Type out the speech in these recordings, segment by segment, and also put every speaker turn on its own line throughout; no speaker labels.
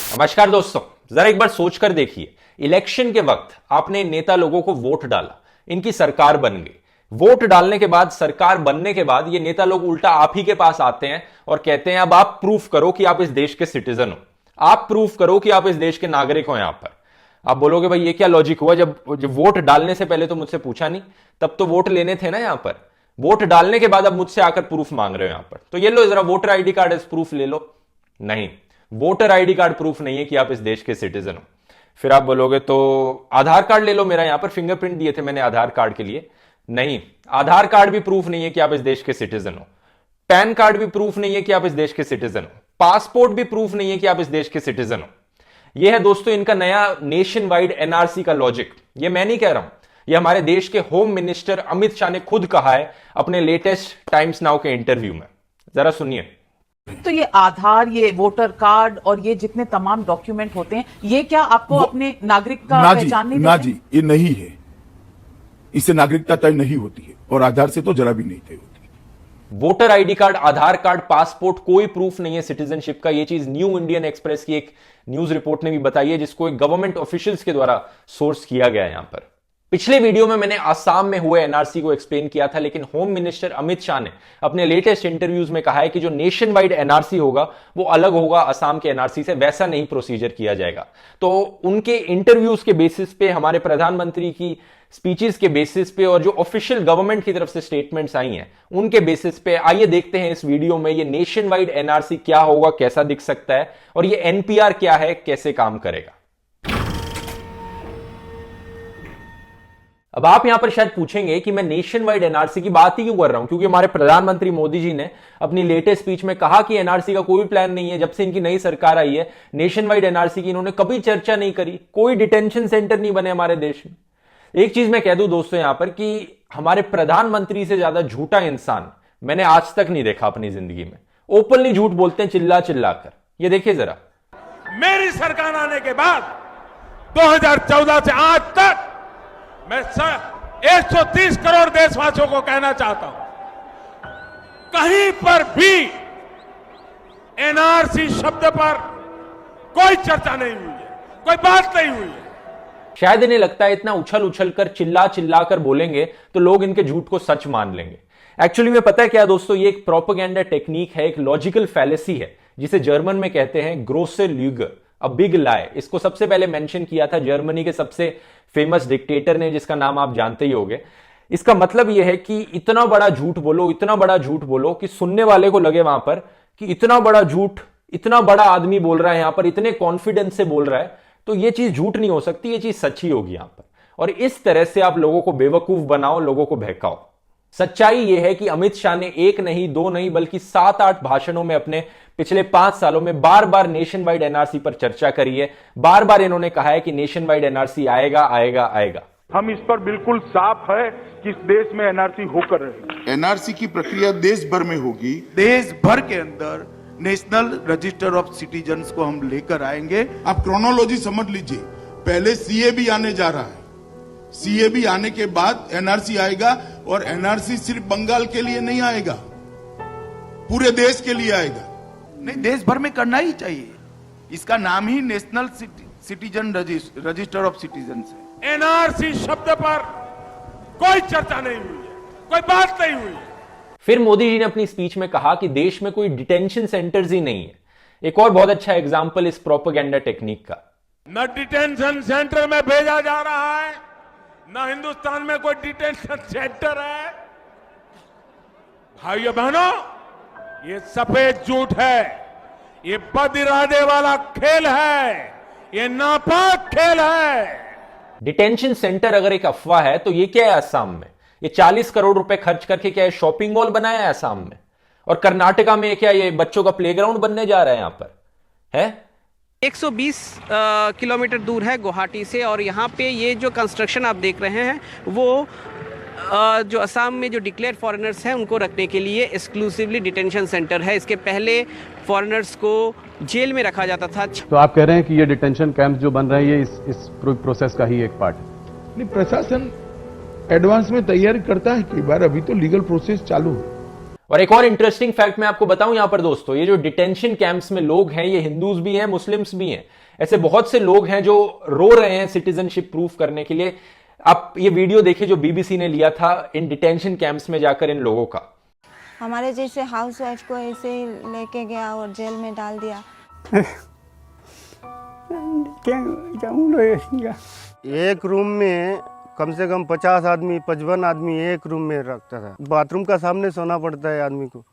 नमस्कार दोस्तों, जरा एक बार सोचकर देखिए, इलेक्शन के वक्त आपने नेता लोगों को वोट डाला, इनकी सरकार बन गई। वोट डालने के बाद, सरकार बनने के बाद ये नेता लोग उल्टा आप ही के पास आते हैं और कहते हैं अब आप प्रूफ करो कि आप इस देश के सिटीजन हो, आप प्रूफ करो कि आप इस देश के नागरिक हो। यहां पर आप बोलोगे भाई ये क्या लॉजिक हुआ, जब वोट डालने से पहले तो मुझसे पूछा नहीं, तब तो वोट लेने थे ना। यहां पर वोट डालने के बाद अब मुझसे आकर प्रूफ मांग रहे हो यहां पर, तो ये लो जरा voter ID card age proof ले लो। नहीं, वोटर आईडी कार्ड प्रूफ नहीं है कि आप इस देश के सिटीजन हो। फिर आप बोलोगे तो आधार कार्ड ले लो, मेरा यहां पर फिंगरप्रिंट दिए थे मैंने आधार कार्ड के लिए। नहीं, आधार कार्ड भी प्रूफ नहीं है कि आप इस देश के सिटीजन हो। पैन कार्ड भी प्रूफ नहीं है कि आप इस देश के सिटीजन हो। पासपोर्ट भी प्रूफ नहीं है कि आप इस देश के सिटीजन हो। यह है दोस्तों इनका नया नेशन वाइड एनआरसी का लॉजिक। यह मैं नहीं कह रहा हूं, यह हमारे देश के होम मिनिस्टर अमित शाह ने खुद कहा है अपने लेटेस्ट टाइम्स नाउ के इंटरव्यू में। जरा सुनिए।
तो ये आधार, ये वोटर कार्ड और ये जितने तमाम डॉक्यूमेंट होते हैं, ये क्या आपको अपने नागरिक का पहचान नहीं देते?
ना जी, ये नहीं है। इससे नागरिकता तय नहीं होती है और आधार से तो जरा भी नहीं तय होती।
वोटर आईडी कार्ड, आधार कार्ड, पासपोर्ट कोई प्रूफ नहीं है सिटीजनशिप का। यह चीज न्यू इंडियन एक्सप्रेस की एक न्यूज रिपोर्ट ने भी बताई है, जिसको एक गवर्नमेंट ऑफिशियल्स के द्वारा सोर्स किया गया है यहां पर। पिछले वीडियो में मैंने आसाम में हुए एनआरसी को एक्सप्लेन किया था, लेकिन होम मिनिस्टर अमित शाह ने अपने लेटेस्ट इंटरव्यूज में कहा है कि जो नेशन वाइड एनआरसी होगा वो अलग होगा असम के एनआरसी से, वैसा नहीं प्रोसीजर किया जाएगा। तो उनके इंटरव्यूज के बेसिस पे, हमारे प्रधानमंत्री की स्पीचेस के बेसिस पे और जो ऑफिशियल गवर्नमेंट की तरफ से स्टेटमेंट्स आई हैं उनके बेसिस पे, आइए देखते हैं इस वीडियो में ये नेशन वाइड एनआरसी क्या होगा, कैसा दिख सकता है, और ये एनपीआर क्या है, कैसे काम करेगा। अब आप यहां पर शायद पूछेंगे कि मैं नेशन वाइड एनआरसी की बात ही क्यों कर रहा हूं, क्योंकि हमारे प्रधानमंत्री मोदी जी ने अपनी लेटेस्ट स्पीच में कहा कि एनआरसी का कोई प्लान नहीं है। जब से इनकी नई सरकार आई है, नेशन वाइड एनआरसी की इन्होंने कभी चर्चा नहीं करी, कोई डिटेंशन सेंटर नहीं बने हमारे देश में। एक चीज मैं कह दूं दोस्तों यहां पर कि हमारे प्रधानमंत्री से ज्यादा झूठा इंसान मैंने आज तक नहीं देखा अपनी जिंदगी में। ओपनली झूठ बोलते हैं चिल्ला चिल्लाकर। ये देखिए जरा।
मेरी सरकार आने के बाद 2014 से आज तक मैं 130 करोड़ देशवासियों को कहना चाहता हूं, कहीं पर भी एनआरसी शब्द पर कोई चर्चा नहीं हुई है, कोई बात नहीं हुई है।
शायद इन्हें लगता है इतना उछल उछल कर, चिल्ला चिल्ला कर बोलेंगे तो लोग इनके झूठ को सच मान लेंगे। एक्चुअली में पता है क्या दोस्तों, ये एक प्रोपेगेंडा टेक्निक है, एक लॉजिकल फैलेसी है, जिसे जर्मन में कहते हैं ग्रोसे ल्यूगे, अ बिग लाई। इसको सबसे पहले मेंशन किया था जर्मनी के सबसे फेमस डिक्टेटर ने, जिसका नाम आप जानते ही होंगे। इसका मतलब यह है कि इतना बड़ा झूठ बोलो, इतना बड़ा झूठ बोलो कि सुनने वाले को लगे वहां पर कि इतना बड़ा झूठ, इतना बड़ा आदमी बोल रहा है यहां पर, इतने कॉन्फिडेंस से बोल रहा है, तो यह चीज झूठ नहीं हो सकती, यह चीज सच्ची होगी यहां पर। और इस तरह से आप लोगों को बेवकूफ बनाओ, लोगों को बहकाओ। सच्चाई यह है कि अमित शाह ने एक नहीं, दो नहीं, बल्कि 7-8 भाषणों में अपने पिछले 5 सालों में बार बार नेशन वाइड एनआरसी पर चर्चा करी है। बार बार इन्होंने कहा है कि नेशन वाइड एनआरसी आएगा आएगा आएगा।
हम इस पर बिल्कुल साफ है कि इस देश में एनआरसी होकर रहेगी।
एनआरसी की प्रक्रिया देश भर में होगी।
देश भर के अंदर नेशनल रजिस्टर ऑफ सिटीजन्स को हम लेकर आएंगे।
आप क्रोनोलॉजी समझ लीजिए, पहले सीएबी आने जा रहा है, सीएबी आने के बाद एनआरसी आएगा, और एनआरसी सिर्फ बंगाल के लिए नहीं आएगा, पूरे देश के लिए आएगा।
नहीं, देश भर में करना ही चाहिए। इसका नाम ही national citizen register of citizens है।
एनआरसी शब्द पर कोई चर्चा नहीं हुई है, कोई बात नहीं हुई है।
फिर मोदी जी ने अपनी स्पीच में कहा कि देश में कोई डिटेंशन सेंटर्स ही नहीं है। एक और बहुत अच्छा एग्जांपल इस प्रोपेगेंडा टेक्निक का।
न डिटेंशन सेंटर में भेजा जा रहा है, न हिंदुस्तान में कोई डिटेंशन सेंटर है। भाइयों बहनों, ये सफेद झूठ है, ये बद इरादे वाला खेल है, ये नापाक खेल है।
डिटेंशन सेंटर अगर एक अफवाह है तो ये क्या है असम में? ये 40 करोड़ रुपए खर्च करके क्या है शॉपिंग मॉल बनाया है असम में? और कर्नाटका में क्या ये बच्चों का प्लेग्राउंड बनने जा रहा है यहां पर? है
120 किलोमीटर दूर है गुवाहाटी से, और यहाँ पे ये जो कंस्ट्रक्शन आप देख रहे हैं वो जो असम में जो डिक्लेयर फॉरेनर्स हैं उनको रखने के लिए एक्सक्लूसिवली डिटेंशन सेंटर है। इसके पहले फॉरेनर्स को जेल में रखा जाता था।
तो आप कह रहे हैं कि ये डिटेंशन कैंप जो बन रहे हैं ये इस प्रोसेस का ही एक पार्ट है?
नहीं, प्रशासन एडवांस में तैयारी करता है कई बार, अभी तो लीगल प्रोसेस चालू है।
और एक और इंटरेस्टिंग फैक्ट मैं आपको बताऊं यहां पर दोस्तों, ये जो डिटेंशन कैंप्स में लोग हैं ये हिंदूज भी हैं, मुस्लिम्स भी हैं। ऐसे बहुत से लोग हैं जो रो रहे हैं सिटीजनशिप प्रूफ करने के लिए। आप ये वीडियो देखिए जो बीबीसी ने लिया था इन डिटेंशन कैंप्स में जाकर इन लोगों का।
हमारे जैसे हाउसवाइफ को ऐसे ही लेके गया और जेल में डाल दिया।
एक रूम में कम से कम 50 आदमी 55 आदमी एक रूम में रखता था। बाथरूम का सामने सोना पड़ता है आदमी को।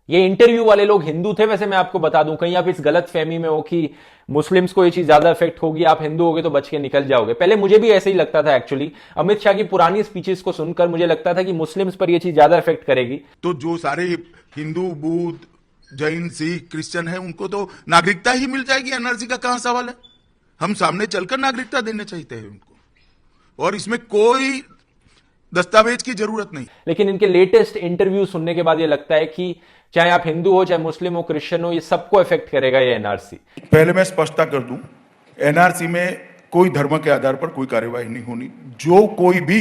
ये इंटरव्यू वाले लोग हिंदू थे। वैसे मैं आपको बता दूं, कहीं आप इस गलत फहमी में हो कि मुस्लिम्स को ये चीज ज्यादा इफेक्ट होगी, आप हिंदू होगे तो बच के निकल जाओगे। पहले मुझे भी ऐसे ही लगता था एक्चुअली। अमित शाह की पुरानी स्पीचेस को सुनकर मुझे लगता था कि मुस्लिम्स पर ये चीज ज्यादा इफेक्ट करेगी।
तो जो सारे हिंदू, बुद्ध, जैन, सिख, क्रिश्चियन है उनको तो नागरिकता ही मिल जाएगी। एनआरसी का कहां सवाल है? हम सामने चलकर नागरिकता देने चाहते हैं उनको, और इसमें कोई दस्तावेज की जरूरत नहीं।
लेकिन इनके लेटेस्ट इंटरव्यू सुनने के बाद ये लगता है कि चाहे आप हिंदू हो, चाहे मुस्लिम हो, क्रिश्चियन हो, ये सबको इफेक्ट करेगा ये एनआरसी।
पहले मैं स्पष्टता कर दूं, एनआरसी में कोई धर्म के आधार पर कोई कार्यवाही नहीं होनी। जो कोई भी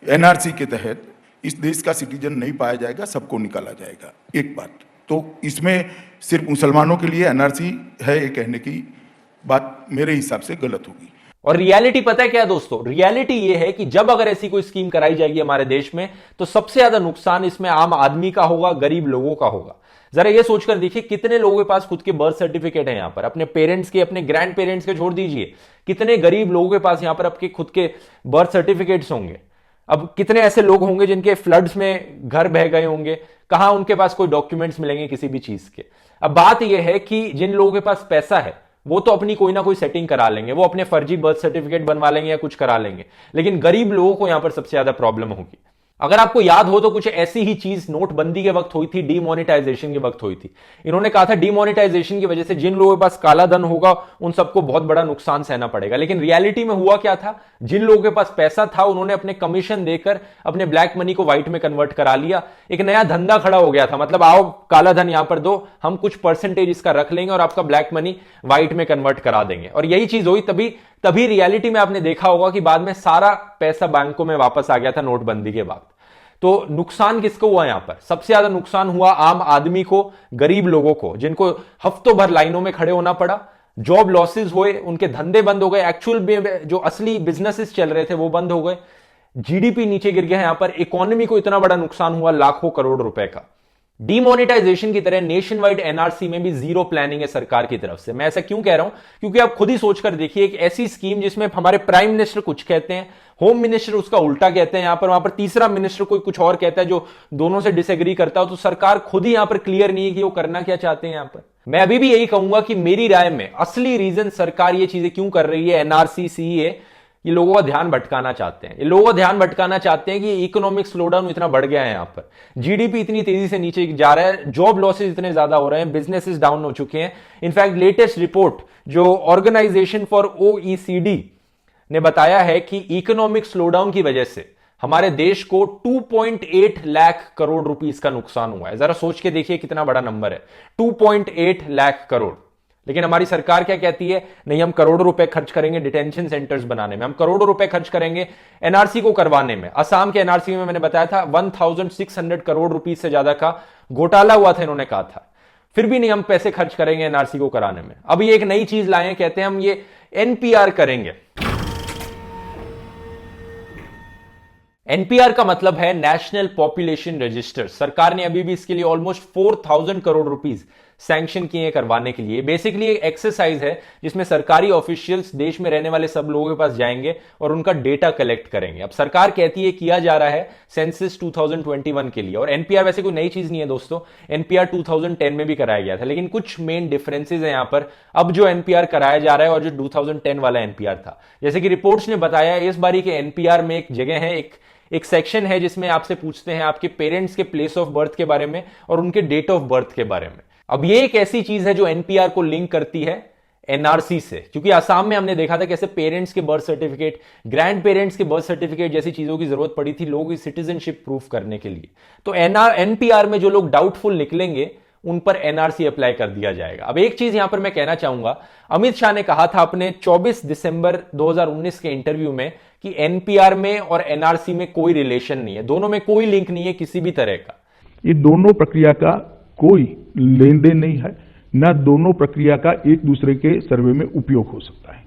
एनआरसी के तहत इस देश का सिटीजन नहीं पाया जाएगा, सबको निकाला जाएगा। एक बात तो इसमें सिर्फ मुसलमानों के लिए एनआरसी है ये कहने की बात मेरे हिसाब से गलत होगी।
और रियलिटी पता है क्या दोस्तों? रियलिटी ये है कि जब अगर ऐसी कोई स्कीम कराई जाएगी हमारे देश में तो सबसे ज्यादा नुकसान इसमें आम आदमी का होगा, गरीब लोगों का होगा। जरा ये सोचकर देखिए कितने लोगों के पास खुद के बर्थ सर्टिफिकेट है यहां पर, अपने पेरेंट्स के, अपने ग्रैंड पेरेंट्स के छोड़ दीजिए, कितने गरीब लोगों के पास यहां पर आपके खुद के बर्थ सर्टिफिकेट्स होंगे। अब कितने ऐसे लोग होंगे जिनके फ्लड्स में घर बह गए होंगे, कहां उनके पास कोई डॉक्यूमेंट्स मिलेंगे किसी भी चीज के। अब बात यह है कि जिन लोगों के पास पैसा है वो तो अपनी कोई ना कोई सेटिंग करा लेंगे, वो अपने फर्जी बर्थ सर्टिफिकेट बनवा लेंगे या कुछ करा लेंगे, लेकिन गरीब लोगों को यहां पर सबसे ज्यादा प्रॉब्लम होगी। अगर आपको याद हो तो कुछ ऐसी ही चीज नोटबंदी के वक्त हुई थी, डीमोनेटाइजेशन के वक्त हुई थी। इन्होंने कहा था डीमोनेटाइजेशन की वजह से जिन लोगों के पास काला धन होगा उन सबको बहुत बड़ा नुकसान सहना पड़ेगा। लेकिन रियलिटी में हुआ क्या था? जिन लोगों के पास पैसा था उन्होंने अपने कमीशन देकर अपने ब्लैक मनी को व्हाइट में कन्वर्ट करा लिया। एक नया धंधा खड़ा हो गया था, मतलब आओ काला धन यहां पर दो, हम कुछ परसेंटेज इसका रख लेंगे और आपका ब्लैक मनी व्हाइट में कन्वर्ट करा देंगे। और यही चीज हुई। तभी रियलिटी में आपने देखा होगा कि बाद में सारा पैसा बैंकों में वापस आ गया था नोटबंदी के बाद। तो नुकसान किसको हुआ? यहां पर सबसे ज्यादा नुकसान हुआ आम आदमी को, गरीब लोगों को, जिनको हफ्तों भर लाइनों में खड़े होना पड़ा, जॉब लॉसेस हुए, उनके धंधे बंद हो गए, एक्चुअल में जो असली बिजनेसेस चल रहे थे वो बंद हो गए, जीडीपी नीचे गिर गया। यहां पर इकोनॉमी को इतना बड़ा नुकसान हुआ, लाखों करोड़ रुपए का। डीमोनेटाइजेशन की तरह नेशन वाइड एनआरसी में भी जीरो प्लानिंग है सरकार की तरफ से। मैं ऐसा क्यों कह रहा हूं? क्योंकि आप खुद ही सोचकर देखिए, एक ऐसी स्कीम जिसमें हमारे प्राइम मिनिस्टर कुछ कहते हैं, होम मिनिस्टर उसका उल्टा कहते हैं, वहां पर तीसरा मिनिस्टर कोई कुछ और कहता है जो दोनों से डिसएग्री करता हो, तो सरकार खुद ही यहां पर क्लियर नहीं है कि वो करना क्या चाहते हैं। यहां पर मैं अभी भी यही कहूंगा कि मेरी राय में असली रीजन सरकार ये चीजें क्यों कर रही है, एनआरसी, सीए, ये लोगों का ध्यान भटकाना चाहते हैं। ये लोगों का ध्यान भटकाना चाहते हैं कि इकोनॉमिक स्लोडाउन इतना बढ़ गया है, यहां पर जीडीपी इतनी तेजी से नीचे जा रहा है, जॉब लॉसेस इतने ज्यादा हो रहे हैं, बिजनेसेस डाउन हो चुके हैं। इनफैक्ट लेटेस्ट रिपोर्ट जो ऑर्गेनाइजेशन फॉर ओईसीडी ने बताया है कि इकोनॉमिक स्लोडाउन की वजह से हमारे देश को 2.8 लाख करोड़ रुपीस का नुकसान हुआ है। जरा सोच के देखिए कितना बड़ा नंबर है, 2.8 लाख करोड़। लेकिन हमारी सरकार क्या कहती है? नहीं, हम करोड़ों रुपए खर्च करेंगे डिटेंशन सेंटर्स बनाने में, हम करोड़ों रुपए खर्च करेंगे एनआरसी को करवाने में। असम के एनआरसी में मैंने बताया था 1600 करोड़ रुपीस से ज्यादा का घोटाला हुआ था, इन्होंने कहा था। फिर भी नहीं हम पैसे खर्च करेंगे एनआरसी को कराने में। अब ये एक नई चीज लाए, कहते हैं हम ये एनपीआर करेंगे। एनपीआर का मतलब है नेशनल पॉपुलेशन रजिस्टर। सरकार ने अभी भी इसके लिए ऑलमोस्ट 4000 करोड़ रुपीस सैंक्शन किए करवाने के लिए। बेसिकली एक एक्सरसाइज है जिसमें सरकारी ऑफिशियल्स देश में रहने वाले सब लोगों के पास जाएंगे और उनका डेटा कलेक्ट करेंगे। अब सरकार कहती है किया जा रहा है सेंसस 2021 के लिए। और एनपीआर वैसे कोई नई चीज नहीं है दोस्तों, एनपीआर 2010 में भी कराया गया था, लेकिन कुछ मेन डिफरेंसेस है यहां पर। अब जो एनपीआर कराया जा रहा है और जो 2010 वाला एनपीआर था, जैसे कि रिपोर्ट्स ने बताया, इस बारी के एनपीआर में एक जगह है, एक सेक्शन है जिसमें आपसे पूछते हैं आपके पेरेंट्स के प्लेस ऑफ बर्थ के बारे में और उनके डेट ऑफ बर्थ के बारे में। अब ये एक ऐसी चीज है जो एनपीआर को लिंक करती है एनआरसी से, क्योंकि असम में हमने देखा था कैसे पेरेंट्स के बर्थ सर्टिफिकेट, ग्रैंड पेरेंट्स के बर्थ सर्टिफिकेट जैसी चीजों की जरूरत पड़ी थी लोगों की सिटीजनशिप प्रूफ करने के लिए। तो एनपीआर में जो लोग डाउटफुल निकलेंगे उन पर एनआरसी अप्लाई कर दिया जाएगा। अब एक चीज यहां पर मैं कहना चाहूंगा, अमित शाह ने कहा था अपने 24 दिसंबर 2019 के इंटरव्यू में कि एनपीआर में और एनआरसी में कोई रिलेशन नहीं है, दोनों में कोई लिंक नहीं है किसी भी तरह का।
ये दोनों प्रक्रिया का कोई लेन देन नहीं है, न दोनों प्रक्रिया का एक दूसरे के सर्वे में उपयोग हो सकता है।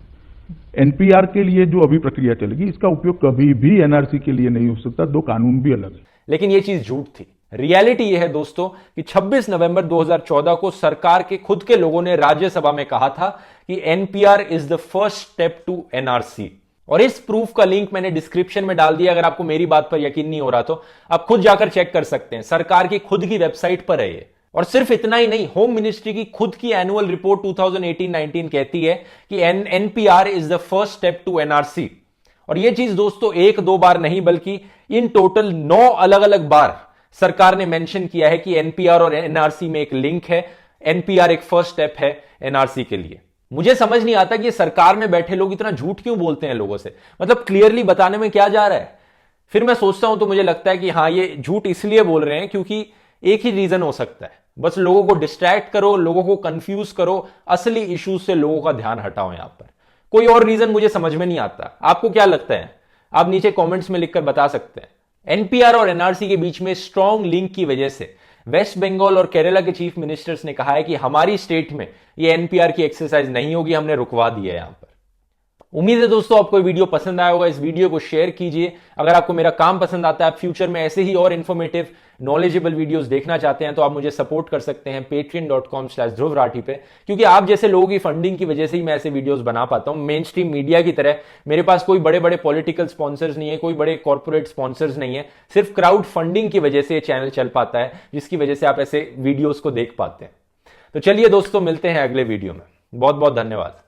एनपीआर के लिए जो अभी प्रक्रिया चलेगी इसका उपयोग कभी भी एनआरसी के लिए नहीं हो सकता, दो कानून भी अलग है।
लेकिन यह चीज झूठ थी। रियलिटी यह है दोस्तों कि 26 नवंबर 2014 को सरकार के खुद के लोगों ने राज्यसभा में कहा था कि NPR is the first step to NRC, और इस प्रूफ का लिंक मैंने डिस्क्रिप्शन में डाल दिया। अगर आपको मेरी बात पर यकीन नहीं हो रहा तो आप खुद जाकर चेक कर सकते हैं, सरकार की खुद की वेबसाइट पर है ये। और सिर्फ इतना ही नहीं, होम मिनिस्ट्री की खुद की एनुअल रिपोर्ट 2018-19 कहती है कि NPR is the first step to NRC. और यह चीज दोस्तों एक दो बार नहीं बल्कि इन टोटल 9 अलग अलग बार सरकार ने मेंशन किया है कि एनपीआर और एनआरसी में एक लिंक है, एनपीआर एक फर्स्ट स्टेप है एनआरसी के लिए। मुझे समझ नहीं आता कि सरकार में बैठे लोग इतना झूठ क्यों बोलते हैं लोगों से, मतलब क्लियरली बताने में क्या जा रहा है। फिर मैं सोचता हूं तो मुझे लगता है कि हाँ, ये झूठ इसलिए बोल रहे हैं क्योंकि एक ही रीजन हो सकता है, बस लोगों को डिस्ट्रैक्ट करो, लोगों को कंफ्यूज करो, असली इश्यूज से लोगों का ध्यान हटाओ। यहां पर कोई और रीजन मुझे समझ में नहीं आता। आपको क्या लगता है? आप नीचे कमेंट्स में लिखकर बता सकते हैं। एनपीआर और एनआरसी के बीच में स्ट्रॉन्ग लिंक की वजह से वेस्ट बंगाल और केरला के चीफ मिनिस्टर्स ने कहा है कि हमारी स्टेट में ये एनपीआर की एक्सरसाइज नहीं होगी, हमने रुकवा दी है यहां पर। उम्मीद है दोस्तों आपको वीडियो पसंद आया होगा। इस वीडियो को शेयर कीजिए। अगर आपको मेरा काम पसंद आता है, आप फ्यूचर में ऐसे ही और इन्फॉर्मेटिव नॉलेजेबल वीडियोस देखना चाहते हैं तो आप मुझे सपोर्ट कर सकते हैं patreon.com/ध्रुव राठी पे, क्योंकि आप जैसे लोगों की फंडिंग की वजह से ही मैं ऐसे वीडियोस बना पाता हूं। मेन स्ट्रीम मीडिया की तरह मेरे पास कोई बड़े बड़े पॉलिटिकल स्पॉन्सर्स नहीं है, कोई बड़े कॉर्पोरेट स्पॉन्सर्स नहीं है, सिर्फ क्राउड फंडिंग की वजह से ये चैनल चल पाता है, जिसकी वजह से आप ऐसे वीडियोस को देख पाते हैं। तो चलिए दोस्तों, मिलते हैं अगले वीडियो में। बहुत बहुत धन्यवाद।